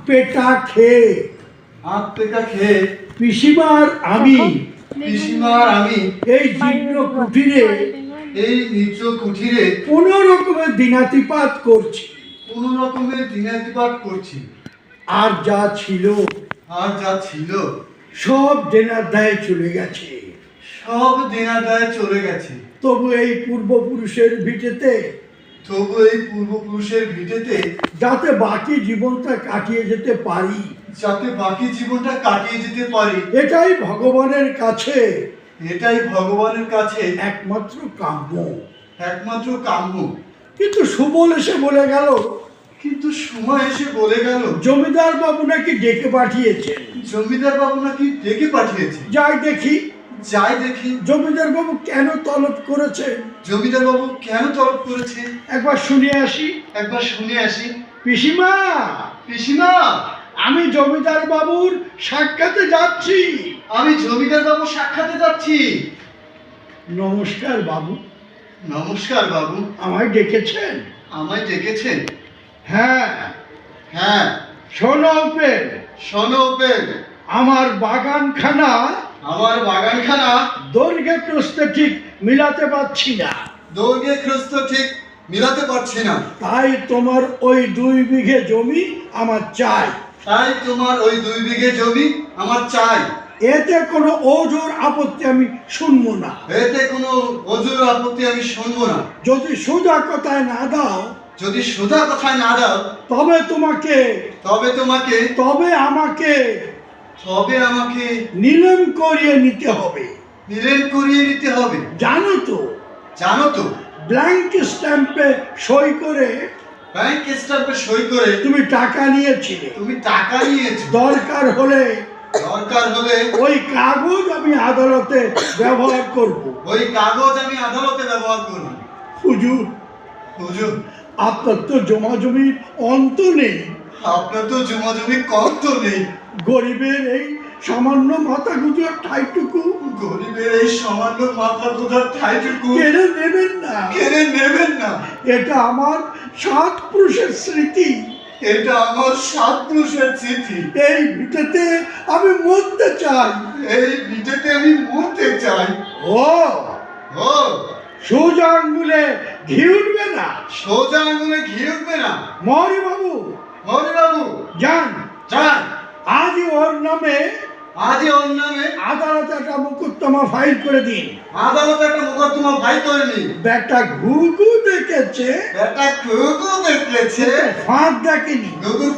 পেটা খেয়ে হাত পেটা খেয়ে পিসিমার আমি পিসিমার আমি এই জীর্ণ কুঠিরে এই নিজ কুঠিরে কোনো রকমের দিনাতিপাত করছি, কোন রকমের দিনাতিপাত করছি। আর যা ছিল আর যা ছিল সব দেনার দায়ে চলে গেছে। সব দেনাদায় চলে গেছে। তবু এই পূর্বপুরুষের ভিটেতে, তবু এই পূর্বপুরুষের ভিটেতে যাতে বাকি জীবনটা কাটিয়ে যেতে পারি, যাতে বাকি জীবনটা কাটিয়ে যেতে পারি, এটাই ভগবানের কাছে এটাই ভগবানের কাছে একমাত্র কাম্য। একমাত্র কাম্য। কিন্তু সুবল এসে বলে গেল, কিন্তু সময় এসে বলে গেল জমিদার বাবু নাকি ডেকে পাঠিয়েছেন। জমিদার বাবু নাকি ডেকে পাঠিয়েছে। যাই দেখি যাই দেখি জমিদার বাবু কেন তলব করেছে, জমিদার বাবু কেন তলব করেছে। একবার শুনে আসি। একবার শুনে আসি। পিসিমা, পিসিমা, আমি জমিদার বাবুর সাক্ষাতে যাচ্ছি। আমি জমিদার বাবু সাক্ষাতে যাচ্ছি। নমস্কার বাবু। নমস্কার বাবু। আমায় ডেকেছেন? আমায় ডেকেছেন? হ্যাঁ। হ্যাঁ। শোনো উপেন, শোনো উপেন, আমার বাগানখানা আমার বাগানখানা দৈর্ঘ্যে প্রস্থে ঠিক মিলাতে পারছি না, দৈর্ঘ্যে প্রস্থ ঠিক মিলাতে পারছি না। তাই তোমার ওই 2 বিঘে জমি আমার চাই। তাই তোমার ওই 2 বিঘে জমি আমার চাই। এতে কোনো ওজোর আপত্তি আমি শুনবো না। এতে কোনো অজুর আপত্তি আমি শুনবো না। যদি সোজা কথায় না দাও, যদি সোজা কথায় না দাও, তবে তোমাকে তবে তোমাকে তবে আমাকে তবে আমাকে নিলাম করিয়ে নিতে হবে। নিলেন করিয়ে নিতে হবে। জানো তো, জানো তো, ব্ল্যাঙ্ক স্ট্যাম্পে সই করে ব্যাংক স্ট্যাম্পে সই করে তুমি টাকা নিয়েছিলে। তুমি টাকা নিয়েছো। দরকার হলে দরকার হলে ওই কাগজ আমি আদালতে ব্যবহার করব। ওই কাগজ আমি আদালতে ব্যবহার করব। হুজুর, হুজুর, আপনার তো জমাজমির অন্ত নেই। আপনার তো জমি কম তো নেই। গরিবের এই সামান্য মাথা গুঁজোর ঠাইটুকু গরিবের এই সামান্য মাথা গোঁজার ঠাইটুকু কেড়ে নেবেন না। কেড়ে নেবেন না। এটা আমার 7 পুরুষের স্মৃতি। এটা আমার 7 পুরুষের চিঠি। এই ভিটেতে আমি মরতে চাই। এই ভিটেতে আমি মরতে চাই। ও ও, সোজা আঙ্গুলে ঘি উঠবে না। সোজা আঙুলে ঘি উঠবে না। মরি বাবু, হরি বাবু, যান, যান। আজই ওর নামে আজই ওর নামে আদালতে একটা মোকদ্দমা ফাইল করে দিন। আদালতে একটা মোকদ্দমা ফাইল করে নি। বেটা ঘুঘু দেখেছে, একটা কুকুর দেখেছে, ফাঁদ দেখেনি। কুকুর